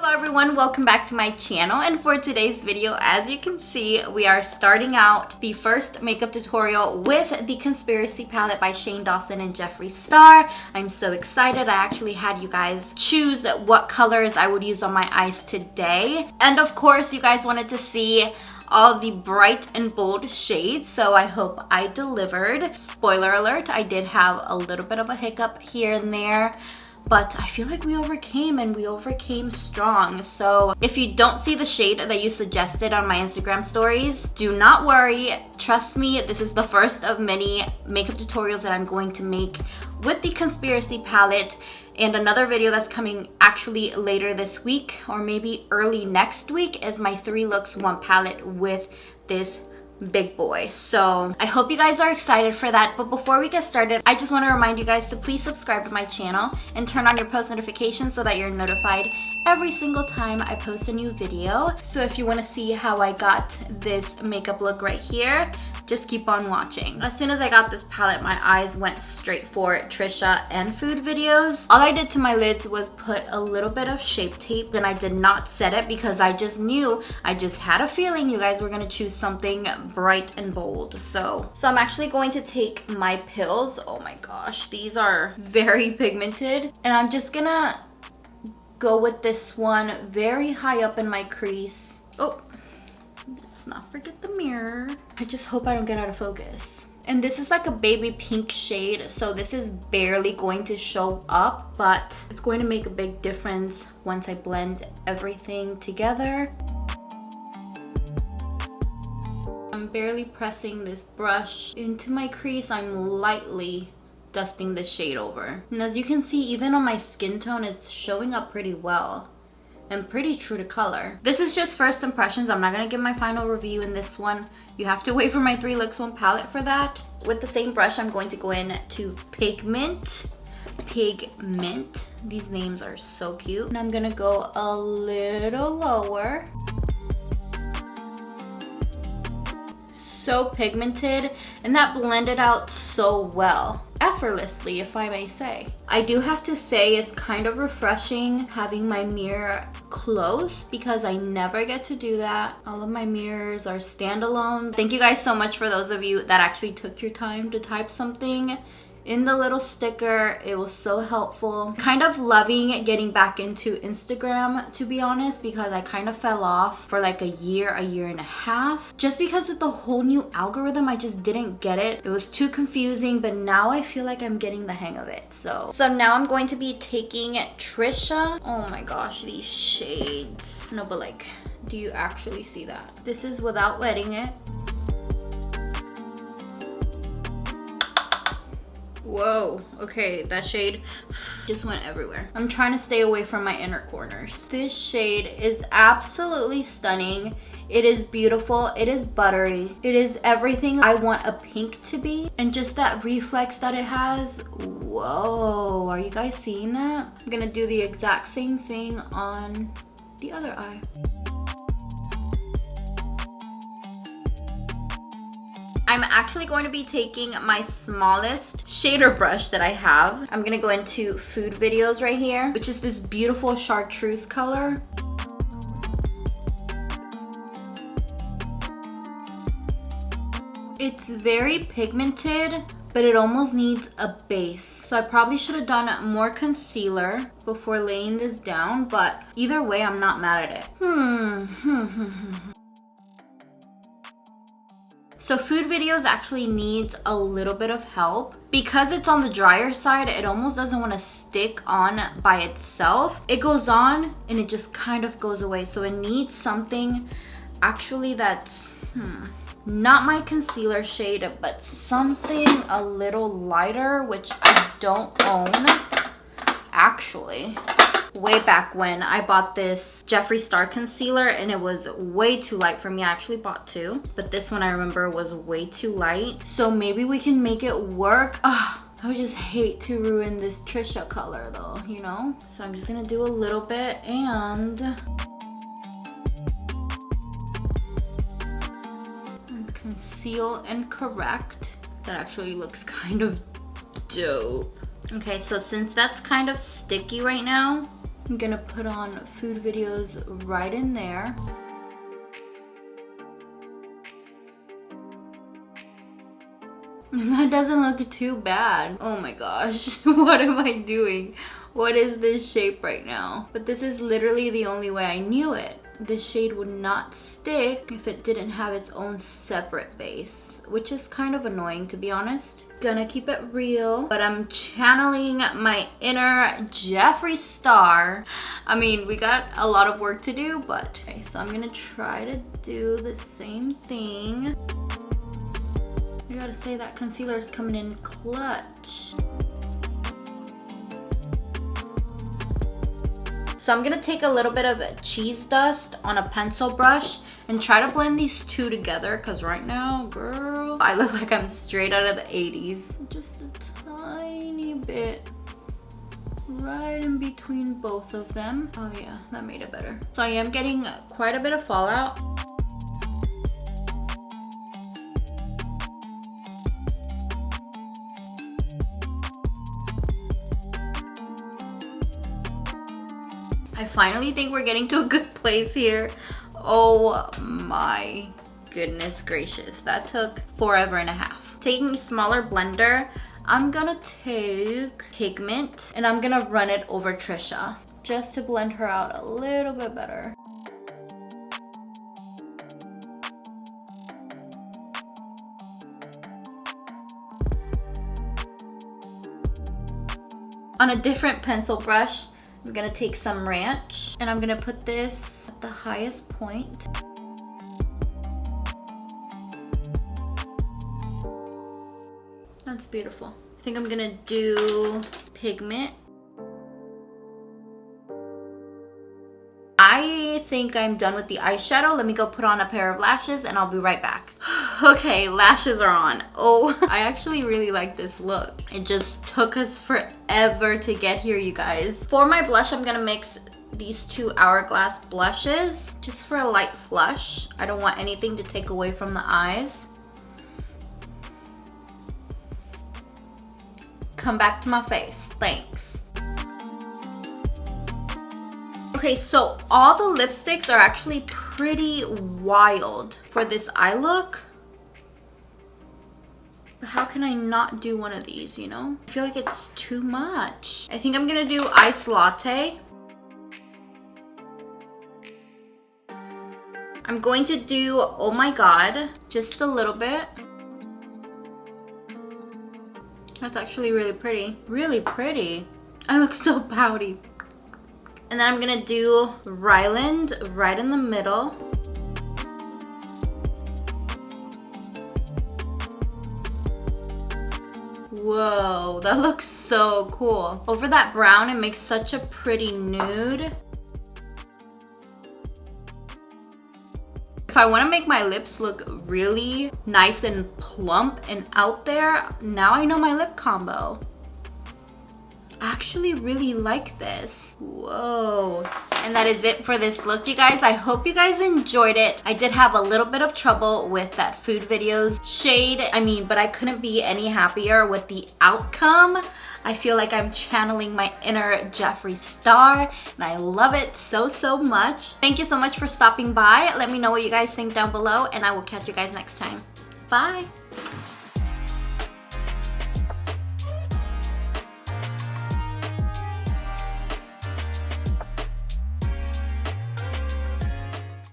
Hello everyone, welcome back to my channel, and for today's video, as you can see, we are starting out the first makeup tutorial with the Conspiracy palette by Dawson and Jeffree Star. I'm so excited. I actually had you guys choose what colors I would use on my eyes today, and of course you guys wanted to see all the bright and bold shades, so I hope I delivered. Spoiler alert, I did have a little bit of a hiccup here and there, but I feel like we overcame, and we overcame strong. So if you don't see the shade that you suggested on my Instagram stories, do not worry. Trust me, this is the first of many makeup tutorials that I'm going to make with the Conspiracy palette. And another video that's coming actually later this week or maybe early next week is my 3 looks 1 palette with this big boy. So I hope you guys are excited for that. But before we get started, I just want to remind you guys to please subscribe to my channel and turn on your post notifications so that you're notified every single time I post a new video. So if you want to see how I got this makeup look right here, just keep on watching. As soon as I got this palette, my eyes went straight for Trisha and food videos. All I did to my lids was put a little bit of Shape Tape, and I did not set it because I just knew, I just had a feeling you guys were gonna choose something bright and bold. So I'm actually going to take my pills. Oh my gosh, these are very pigmented, and I'm just gonna go with this one very high up in my crease. Oh, let's not forget the mirror. I just hope I don't get out of focus. And this is like a baby pink shade, so this is barely going to show up, but it's going to make a big difference once I blend everything together. I'm barely pressing this brush into my crease. I'm lightly dusting the shade over. And as you can see, even on my skin tone, it's showing up pretty well and pretty true to color. This is just first impressions. I'm not gonna give my final review in this one. You have to wait for my 3 looks 1 palette for that. With the same brush, I'm going to go in to Pigment. These names are so cute. And I'm gonna go a little lower. So pigmented, and that blended out so well. Effortlessly, if I may say. I do have to say it's kind of refreshing having my mirror close because I never get to do that. All of my mirrors are standalone. Thank you guys so much for those of you that actually took your time to type something in the little sticker. It was so helpful. Kind of loving getting back into Instagram, to be honest, because I kind of fell off for like a year and a half, just because with the whole new algorithm, I just didn't get it. It was too confusing, but now I feel like I'm getting the hang of it. So now I'm going to be taking Trisha. Oh my gosh, these shades. No, but like, do you actually see that? This is without wetting it. Whoa, okay, that shade just went everywhere. I'm trying to stay away from my inner corners. This shade is absolutely stunning. It is beautiful, it is buttery, it is everything I want a pink to be, and just that reflex that it has. Whoa, are you guys seeing that? I'm gonna do the exact same thing on the other eye. I'm actually going to be taking my smallest shader brush that I have. I'm gonna go into food videos right here, which is this beautiful chartreuse color. It's very pigmented, but it almost needs a base. So I probably should have done more concealer before laying this down, but either way, I'm not mad at it. So food videos actually needs a little bit of help. Because it's on the drier side, it almost doesn't want to stick on by itself. It goes on and it just kind of goes away. So it needs something actually that's, not my concealer shade, but something a little lighter, which I don't own actually. Way back when I bought this Jeffree Star concealer, and it was way too light for me. I actually bought 2, but this one I remember was way too light. So maybe we can make it work. I would just hate to ruin this Trisha color though, you know? So I'm just gonna do a little bit and conceal and correct. That actually looks kind of dope. Okay, so since that's kind of sticky right now, I'm gonna put on food videos right in there. And that doesn't look too bad. Oh my gosh, what am I doing? What is this shape right now? But this is literally the only way I knew it. This shade would not stick if it didn't have its own separate base, which is kind of annoying, to be honest. Gonna keep it real, but I'm channeling my inner Jeffree Star. I mean, we got a lot of work to do, but okay, so I'm gonna try to do the same thing. I gotta say that concealer is coming in clutch. So I'm gonna take a little bit of cheese dust on a pencil brush and try to blend these two together, because right now, girl, I look like I'm straight out of the 80s. Just a tiny bit right in between both of them. Oh yeah, that made it better. So I am getting quite a bit of fallout. I finally think we're getting to a good place here. Oh my goodness gracious, that took forever and a half. Taking a smaller blender, I'm gonna take pigment and I'm gonna run it over Trisha just to blend her out a little bit better. On a different pencil brush, I'm gonna take some ranch and I'm gonna put this at the highest point. That's beautiful. I think I'm gonna do pigment. I think I'm done with the eyeshadow. Let me go put on a pair of lashes and I'll be right back. Okay, lashes are on. Oh, I actually really like this look. It just took us forever to get here, you guys. For my blush, I'm gonna mix these two Hourglass blushes just for a light flush. I don't want anything to take away from the eyes. Come back to my face, thanks. Okay, so all the lipsticks are actually pretty wild for this eye look. But how can I not do one of these, you know? I feel like it's too much. I think I'm gonna do Ice Latte. I'm going to do Oh My God, just a little bit. That's actually really pretty. Really pretty. I look so pouty. And then I'm gonna do Ryland right in the middle. Whoa, that looks so cool. Over that brown, it makes such a pretty nude. If I want to make my lips look really nice and plump and out there, now I know my lip combo. I actually really like this. Whoa. And that is it for this look, you guys. I hope you guys enjoyed it. I did have a little bit of trouble with that food videos shade. But I couldn't be any happier with the outcome. I feel like I'm channeling my inner Jeffree Star, and I love it so, so much. Thank you so much for stopping by. Let me know what you guys think down below, and I will catch you guys next time. Bye.